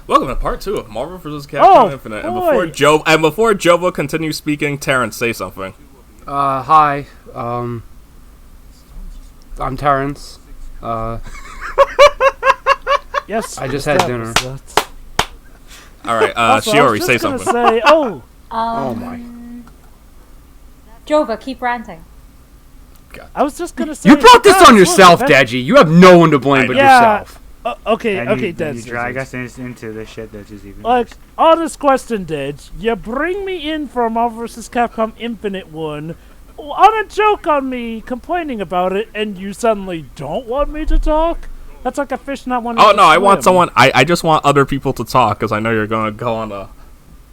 Welcome to part 2 of Marvel vs. Capcom Infinite. And before Jova continues speaking, Terrence, say something. Hi. I'm Terrence. Yes. I just had dinner. Alright, Shiori, say something. Oh my. Jova, keep ranting. God. I was just gonna say. You brought this on yourself, Deji. You have no one to blame but yourself. Okay, You Dej. drag us into this shit that is even Like, worse. honest question, Dej. You bring me in for Marvel vs. Capcom Infinite 1 on a joke on me complaining about it, and you suddenly don't want me to talk? That's like a fish not wanting to swim. I want someone. I just want other people to talk because I know you're going to go on a.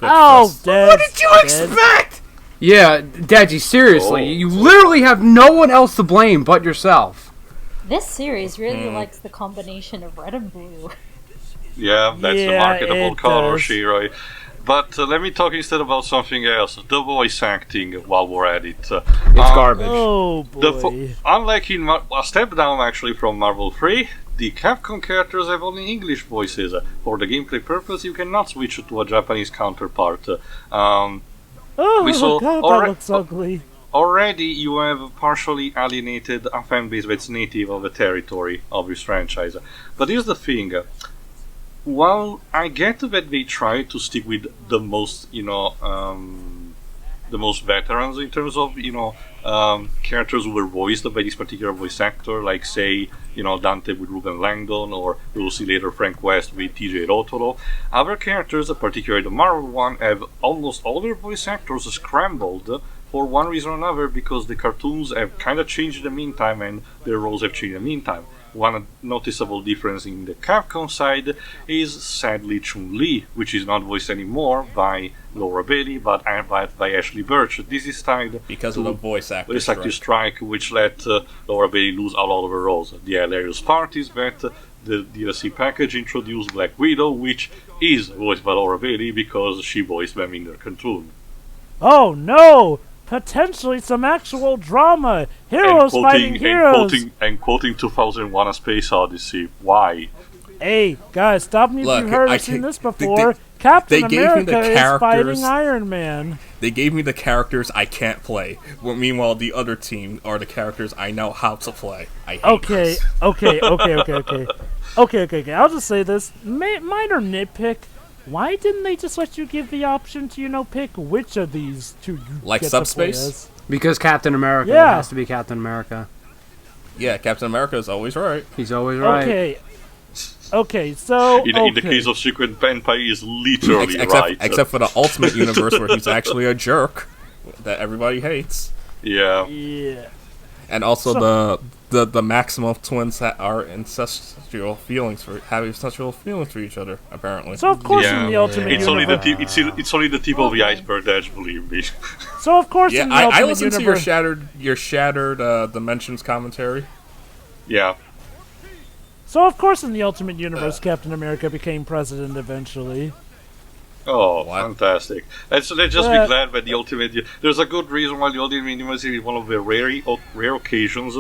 Dej. What did you expect? Yeah, Deji, seriously. You literally have no one else to blame but yourself. This series really likes the combination of red and blue. Yeah, that's the Yeah, marketable it color, does. Shiroi. But let me talk instead about something else. The voice acting, while we're at it. It's garbage. Oh, boy. Unlike in a step down actually from Marvel 3, the Capcom characters have only English voices. For the gameplay purpose, you cannot switch to a Japanese counterpart. Oh, God, that looks ugly. Already you have partially alienated a fanbase that's native of the territory of this franchise. But here's the thing. While I get that they try to stick with the most, the most veterans in terms of, characters who were voiced by this particular voice actor, like say, Dante with Ruben Langdon, or we'll see later Frank West with TJ Rotolo. Other characters, particularly the Marvel one, have almost all their voice actors scrambled for one reason or another, because the cartoons have kind of changed in the meantime and their roles have changed in the meantime. One noticeable difference in the Capcom side is sadly Chun-Li, which is not voiced anymore by Laura Bailey but by Ashley Birch. This is tied because of the voice actor strike, which let Laura Bailey lose a lot of her roles. The hilarious part is that the DLC package introduced Black Widow, which is voiced by Laura Bailey because she voiced them in their cartoon. Oh, no! Potentially some actual drama. Heroes fighting heroes. And quoting 2001: A Space Odyssey. Why? Hey, guys, stop me if you've heard or seen this before. They Captain gave America me the is characters, fighting Iron Man. They gave me the characters I can't play. Well, meanwhile, the other team are the characters I know how to play. I hate this. Okay. I'll just say this. Minor nitpick. Why didn't they just let you give the option to, pick which of these two you like get Subspace? to play as? Because Captain America. Yeah. It has to be Captain America. Yeah, Captain America is always right. He's always right. Okay, so... In the case of Secret Empire, he is literally right. Except for the Ultimate Universe, where he's actually a jerk that everybody hates. Yeah. And also the Maximum twins that are have incestual feelings for each other, apparently. So of course in the Ultimate it's Universe... it's only the tip of the iceberg, Dash, believe me. So of course in the Ultimate I listened Universe... to your shattered Dimensions commentary. Yeah. So of course in the Ultimate Universe, Captain America became president eventually. Oh, fantastic. Let's just be glad that the Ultimate... There's a good reason why the Ultimate Universe is one of the rare occasions,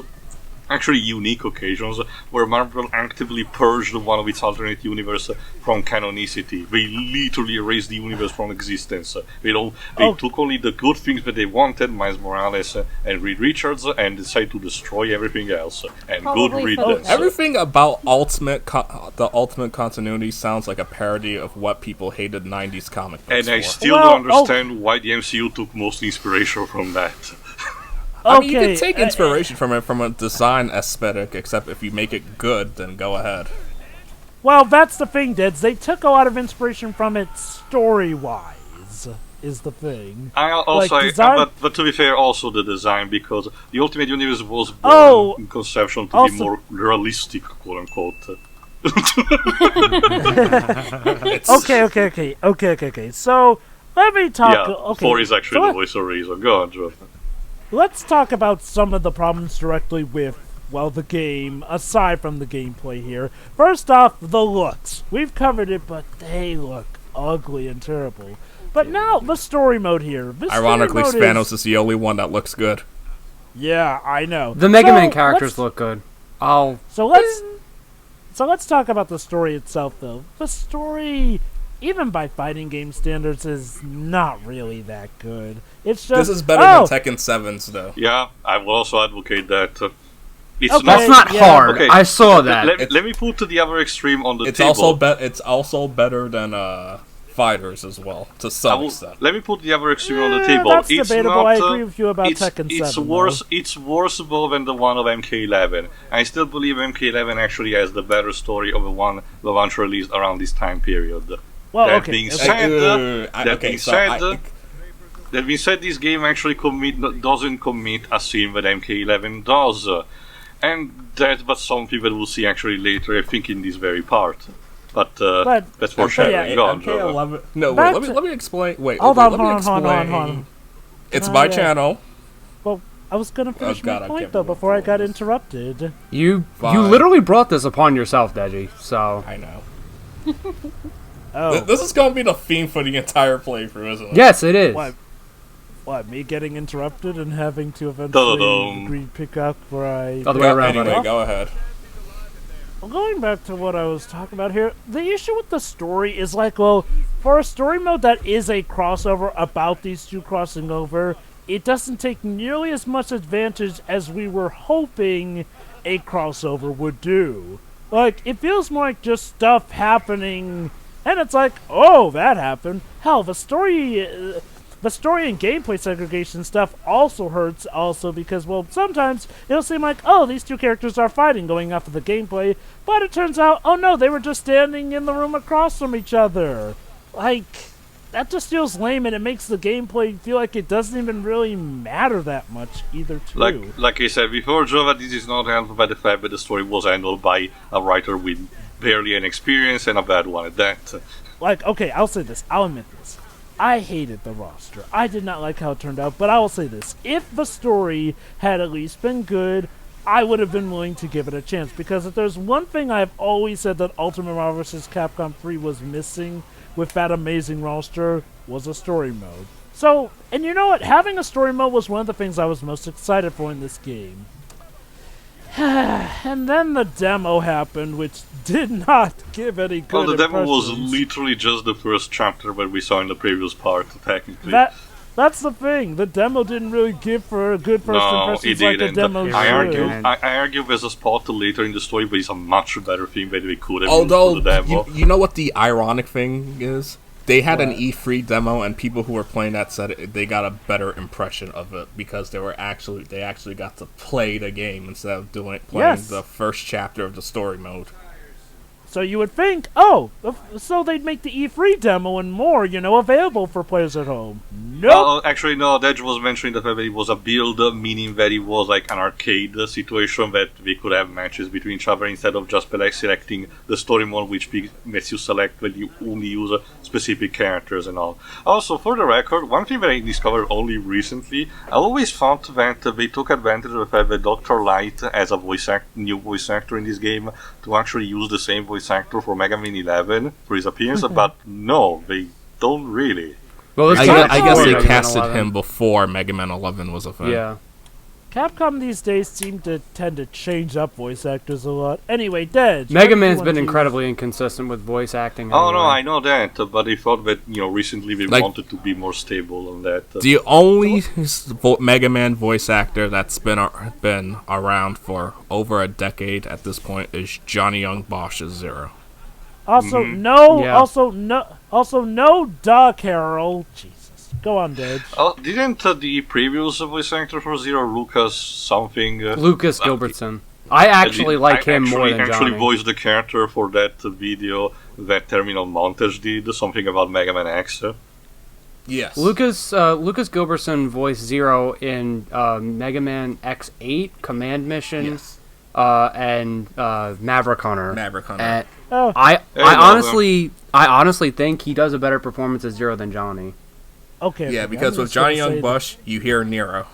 actually unique occasions, where Marvel actively purged one of its alternate universe from canonicity. They literally erased the universe from existence. They took only the good things that they wanted, Miles Morales and Reed Richards, and decided to destroy everything else. And good riddance. Everything about the Ultimate Continuity sounds like a parody of what people hated 90s comic books And I for. still don't understand why the MCU took most inspiration from that. I mean, you can take inspiration from it from a design aesthetic, except if you make it good, then go ahead. Well, that's the thing, Dids. They took a lot of inspiration from it story-wise, is the thing. But to be fair, also the design, because the Ultimate Universe was born in conception to be more realistic, quote-unquote. Okay. So, let me talk... Yeah, 4 is actually the voice of reason. Go on, Joe. Let's talk about some of the problems directly with, the game, aside from the gameplay here. First off, the looks. We've covered it, but they look ugly and terrible. But now, the story mode here. Ironically, Thanos is the only one that looks good. Yeah, I know. The Mega Man characters look good. So let's... So let's talk about the story itself, though. The story, even by fighting game standards, is not really that good. It's just This is better than Tekken 7's, though. Yeah, I will also advocate that. It's Okay. That's not Yeah. hard. Okay. I saw that. Let me put to the other extreme on the It's table. it's also better than Fighters as well, to some extent. Let me put the other extreme on the table. That's It's debatable. not, I agree with you about it's, Tekken 7. It's worse. It's worseable than the one of MK11. I still believe MK11 actually has the better story of the one released around this time period. Well, That okay. being okay. said, okay, that being said, this game actually doesn't commit a scene that MK11 does, and that, but some people will see actually later, I think, in this very part. But that's foreshadowing. Go on, Joe. MK11. No, Back wait. to- Let me explain. Wait. Hold wait, on, let me hold on, explain. hold on. It's Oh, my yeah. channel. Well, I was gonna finish Oh, God, my I point can't though remember before I what got it is. interrupted. You Fine. literally brought this upon yourself, Deji. So I know. Oh, This is gonna be the theme for the entire playthrough, isn't it? yes, it is. what? Me getting interrupted and having to Dun-dun-dun. eventually pick up where I. Other way around. Anyway, buddy. go ahead. Well, going back to what I was talking about here, the issue with the story is like, well, for a story mode that is a crossover about these two crossing over, it doesn't take nearly as much advantage as we were hoping a crossover would do. Like, it feels more like just stuff happening, and it's like, oh, that happened. Hell, the story and gameplay segregation stuff also hurts also because, well, sometimes it'll seem like, oh, these two characters are fighting going off of the gameplay, but it turns out, oh no, they were just standing in the room across from each other. Like, that just feels lame, and it makes the gameplay feel like it doesn't even really matter that much either, too. Like I said before, Jova, this is not handled by the fact that the story was handled by a writer with barely any experience and a bad one at that. Like, okay, I'll say this. I'll admit this. I hated the roster. I did not like how it turned out, but I will say this. If the story had at least been good, I would have been willing to give it a chance. Because if there's one thing I've always said that Ultimate Marvel vs. Capcom 3 was missing with that amazing roster, was a story mode. So, and you know what? Having a story mode was one of the things I was most excited for in this game. And then the demo happened, which did not give any good Well, the demo was impressions. literally just the first chapter that we saw in the previous part, technically. That's the thing. The demo didn't really give for a good first No, impressions it like the didn't. demo I should. I argue there's a spot later in the story, but it's a much better thing that we could have Although, used for the demo. you know what the ironic thing is? They had an What? E3 demo, and people who were playing that said they got a better impression of it because they actually got to play the game instead of playing Yes. the first chapter of the story mode. So you would think, oh, so they'd make the E3 demo and more, available for players at home. Nope. Actually, no, Dej was mentioning the fact that it was a build, meaning that it was like an arcade situation that we could have matches between each other instead of just like selecting the story mode, which lets you select when you only use specific characters and all. Also, for the record, one thing that I discovered only recently, I always thought that they took advantage of the fact that Dr. Light as a new voice actor in this game to actually use the same voice actor for Mega Man 11 for his appearance, but no, they don't really. Well, this I came guess, out I guess before they Mega Man casted 11. him before Mega Man 11 was a thing. Yeah. Capcom these days seem to tend to change up voice actors a lot. Anyway, Dej. Mega Man's been incredibly inconsistent with voice acting. Oh no, anyway. I know that, but I thought that recently they wanted to be more stable on that. The only Mega Man voice actor that's been around for over a decade at this point is Johnny Young Bosch's Zero. Also, no Doug Carroll. Jesus. Go on, Dej. Oh, didn't the previous voice actor for Zero, Lucas something? Lucas Gilbertson. I actually like him more than actually Johnny. voiced the character for that video that Terminal Montage did, something about Mega Man X. Yes. Lucas Gilbertson voiced Zero in Mega Man X8, Command Mission, Yes. and Maverick Hunter. Maverick Hunter. And Oh. I Hey, honestly think he does a better performance as Zero than Johnny. Okay. Yeah, okay, because I'm with just gonna Johnny say Young Bush, you hear Nero.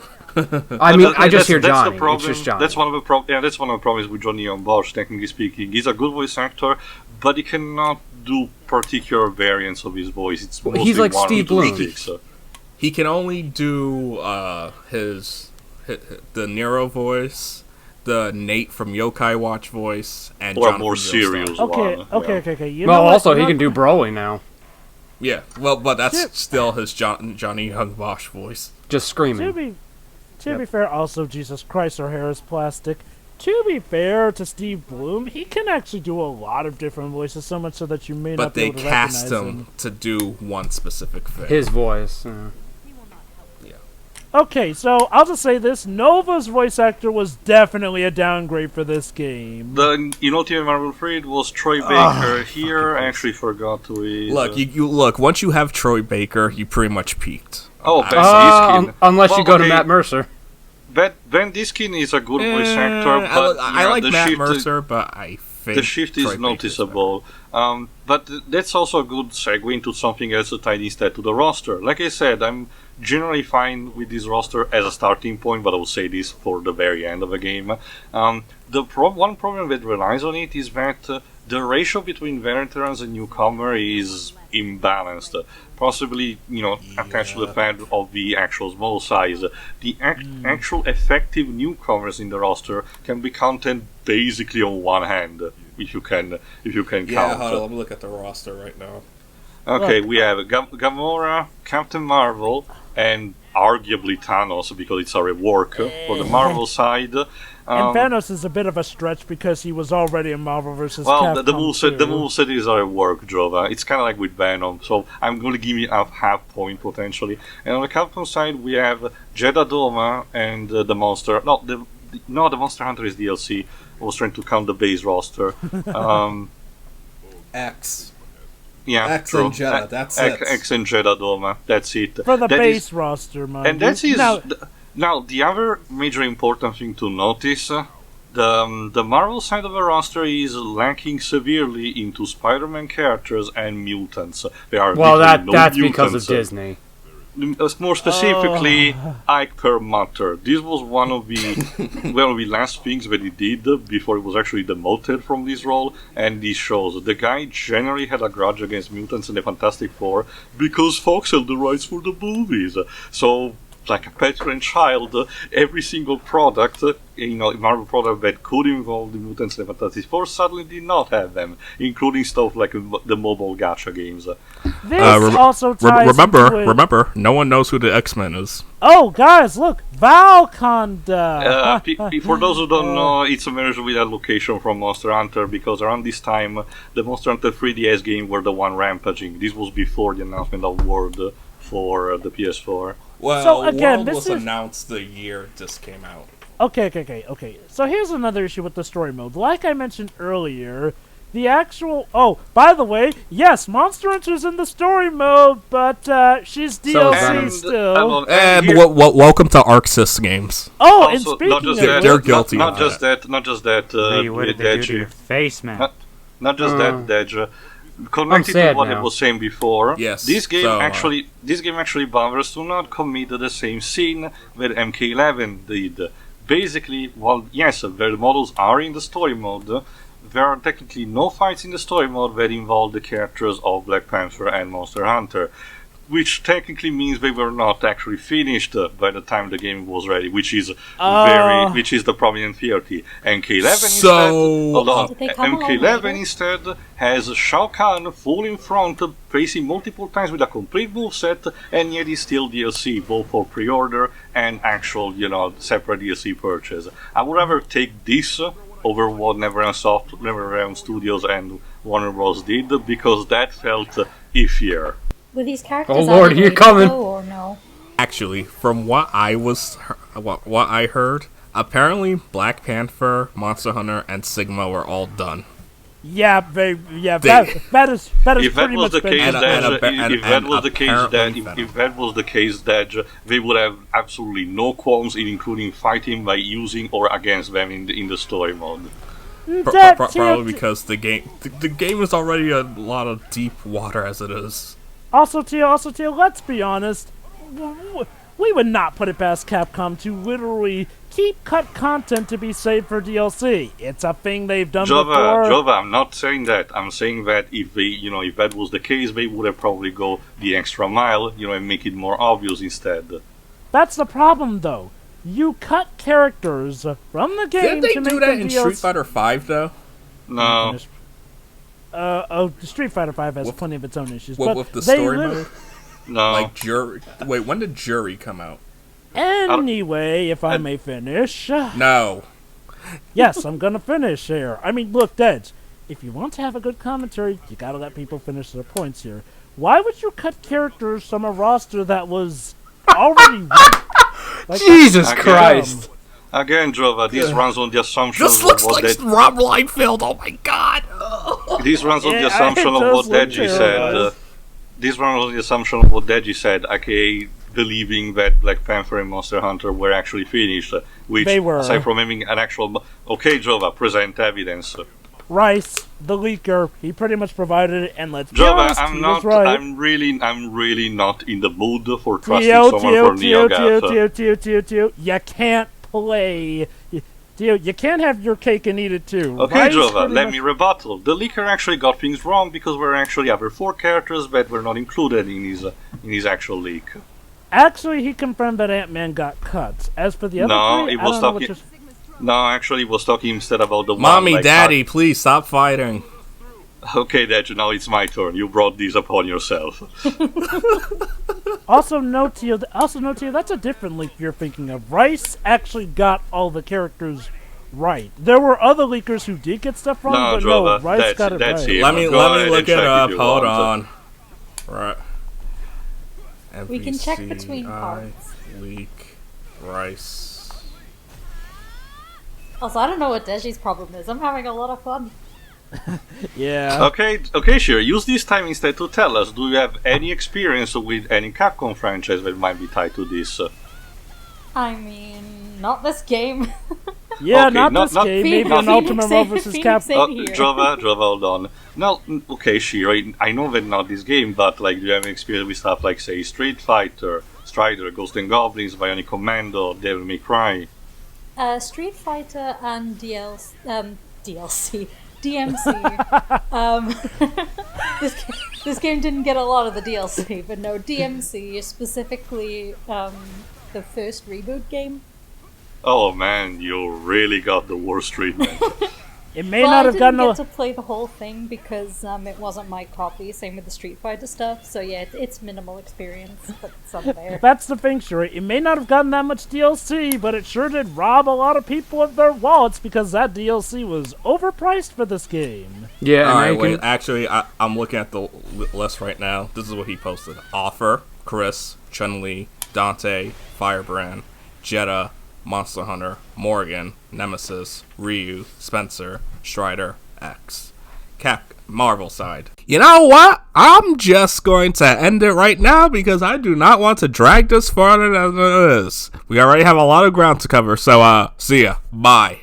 I mean, I just hear that's Johnny. The problem. It's just Johnny. That's one of the that's one of the problems with Johnny Young Bosch. Technically speaking, he's a good voice actor, but he cannot do particular variants of his voice. It's mostly He's like one or Steve two Bloom. sticks, He can only do the Nero voice, the Nate from Yokai Watch voice and Or a Jonathan more Joestar. serious Okay, one. okay. You Well, know what? also, You he know can do Broly now. Yeah, well, but that's Chip. still his Johnny Young Bosch voice. Just To screaming. be fair, also Jesus Christ, our hair is plastic. To be fair to Steve Bloom, he can actually do a lot of different voices, so much so that you may But not be they able to cast recognize him to do one specific thing. His voice. Okay, so I'll just say this: Nova's voice actor was definitely a downgrade for this game. The Ultimate Marvel 3 it was Troy Baker. Here, I actually forgot to read. Look, you look. Once you have Troy Baker, you pretty much peaked. Oh, Ben Diskin. Unless you Well, go to okay, Matt Mercer. Ben Diskin is a good voice actor, but I yeah, like the Matt shift, Mercer, but I think the shift Troy is Baker's noticeable. But that's also a good segue into something else to tie instead to the roster. Like I said, I'm generally fine with this roster as a starting point, but I will say this for the very end of the game. One problem that relies on it is that the ratio between veterans and newcomer is imbalanced. Possibly, attached to the fact of the actual small size. The actual effective newcomers in the roster can be counted basically on one hand, if you can count. Yeah, hold on, let me look at the roster right now. Okay, we have Gamora, Captain Marvel, and arguably Thanos because it's a rework for the Marvel side. And Thanos is a bit of a stretch because he was already in Marvel vs. Well, Capcom the moveset, 2. the moveset is a rework, Jova. It's kind of like with Venom, so I'm going to give you a half point potentially. And on the Capcom side, we have Jeddah Doma and the Monster. No, the Monster Hunter is DLC. I was trying to count the base roster. X. Yeah, X true. and Jeddah, that's it. X and Jeddah Doma, that's it. For the That base is- roster, mind And that you. is now the other major important thing to notice. The Marvel side of the roster is lacking severely into Spider-Man characters and mutants. There are Well, literally no that's because of mutants. Disney. More specifically, Ike Perlmutter. This was one of the last things that he did before he was actually demoted from this role, and this shows the guy generally had a grudge against mutants and the Fantastic Four because Fox held the rights for the movies. So, like a parent child, every single product, Marvel product that could involve the mutants and the Fantastic Four suddenly did not have them, including stuff like the mobile gacha games. This also ties into it. Remember, no one knows who the X-Men is. Oh, guys, look! Valconda! For those who don't know, it's a merge with a location from Monster Hunter because around this time, the Monster Hunter 3DS game were the one rampaging. This was before the announcement of World for the PS4. Well, So, again, World this was is- announced the year this came out. Okay. So here's another issue with the story mode. Like I mentioned earlier, the actual... Oh, by the way, yes, Monster Hunter's in the story mode, but she's So is DLC Venom. still. And here- welcome to Arxis Games. Oh, and also, speaking not just of that, They're which, guilty Not of just that. Not just that. Hey, what did they do to Deji. your face, man? Not just that, Dej. Connected to sad what now. I was saying before, Yes, this game so, actually bothers to not commit the same sin that MK11 did. Basically, while yes, the models are in the story mode, there are technically no fights in the story mode that involve the characters of Black Panther and Monster Hunter, which technically means they were not actually finished by the time the game was ready, which is which is the prominent theory. MK11 So- Did they come along MK11 later? instead has Shao Kahn full in front, facing multiple times with a complete moveset, and yet is still DLC, both for pre-order and actual, separate DLC purchase. I would rather take this over what NetherRealm Studios and Warner Bros. Did, because that felt iffier. Were these characters Oh, Lord, added here later, coming. though, or no? Actually, from what I heard, apparently Black Panther, Monster Hunter, and Sigma were all done. that is If pretty that was much the been case, And a- and a- that and- if that and was the case, apparently that Venom. if that was the case, that they would have absolutely no qualms in including fighting by using or against them in the story mode. Probably because the game is already a lot of deep water as it is. Also, Tio, let's be honest. We would not put it past Capcom to literally keep cut content to be saved for DLC. It's a thing they've done before. Jova, I'm not saying that. I'm saying that if they, if that was the case, they would have probably go the extra mile, and make it more obvious instead. That's the problem, though. you cut characters from the game Didn't they to do make that them in DLC. Street Fighter V though? No. Street Fighter V has plenty of its own issues. With the they story lit- mode? No. Like Jury. Wait, when did Jury come out? Anyway, if I may finish. No. Yes, I'm gonna finish here. I mean, look, Dead. If you want to have a good commentary, you gotta let people finish their points here. Why would you cut characters from a roster that was already like, Jesus Okay. Christ. Again, Jova, this runs on the assumption This of looks what like Rob Liefeld. Oh my god. This runs on the Yeah, assumption it of does what look Deji terrible. said. This runs on the assumption of what Deji said, aka believing that Black Panther and Monster Hunter were actually finished, which, They were. aside from having an actual... Okay, Jova, present evidence. Rice, the leaker, he pretty much provided it, and let's be Jova, honest, I'm he not. was right. I'm really not in the mood for trusting Tio, someone Tio, for Tio, Tio, NeoGAF. Tio, Tio, Tio, you can't play. Tio, you can't have your cake and eat it too. Okay, Rice Jova, pretty let much- me rebuttal. The leaker actually got things wrong because there were actually other 4 characters that were not included in his actual leak. Actually, he confirmed that Ant-Man got cut. As for the other No, three, it I was don't know what talking- you're... No, actually, was talking instead about the Mommy, one, like, Daddy, please stop fighting. Okay, Dad, now it's my turn. You brought these upon yourself. Also, no, Tio, that's a different leak you're thinking of. Rice actually got all the characters right. There were other leakers who did get stuff wrong, No, but Jova, no, Rice got it that's right. it. Let me Go ahead look and it check if up. you Hold want. on. Right. We can check between MVCI, parts. Leak. Rice. Also, I don't know what Deji's problem is. I'm having a lot of fun. Yeah. Okay, sure. Use this time instead to tell us, do you have any experience with any Capcom franchise that might be tied to this? I mean, not this game. Yeah, Okay, not not- this not- game. Phoenix- Maybe an Phoenix Ultimate Save- Marvel vs. Phoenix Capcom. Save- Oh, here. Jova, hold on. No, okay, sure. I know that not this game, but like, do you have any experience with stuff like, say, Street Fighter, Strider, Ghost and Goblins, Bionic Commando, Devil May Cry? Street Fighter and DLC. DMC. This game didn't get a lot of the DLC, but no, DMC, specifically the first reboot game. Oh man, you really got the worst treatment. It may Well, not I have didn't gotten get to play the whole thing because it wasn't my copy, same with the Street Fighter stuff, so yeah, it's minimal experience, but some there. That's the thing, sure. It may not have gotten that much DLC, but it sure did rob a lot of people of their wallets because that DLC was overpriced for this game. Yeah, and now Alright, you wait. can... Actually, I'm looking at the list right now. This is what he posted. Offer, Chris, Chun-Li, Dante, Firebrand, Jetta, Monster Hunter, Morgan, Nemesis, Ryu, Spencer, Strider, X. Marvel side. You know what? I'm just going to end it right now because I do not want to drag this farther than it is. We already have a lot of ground to cover, so see ya. Bye.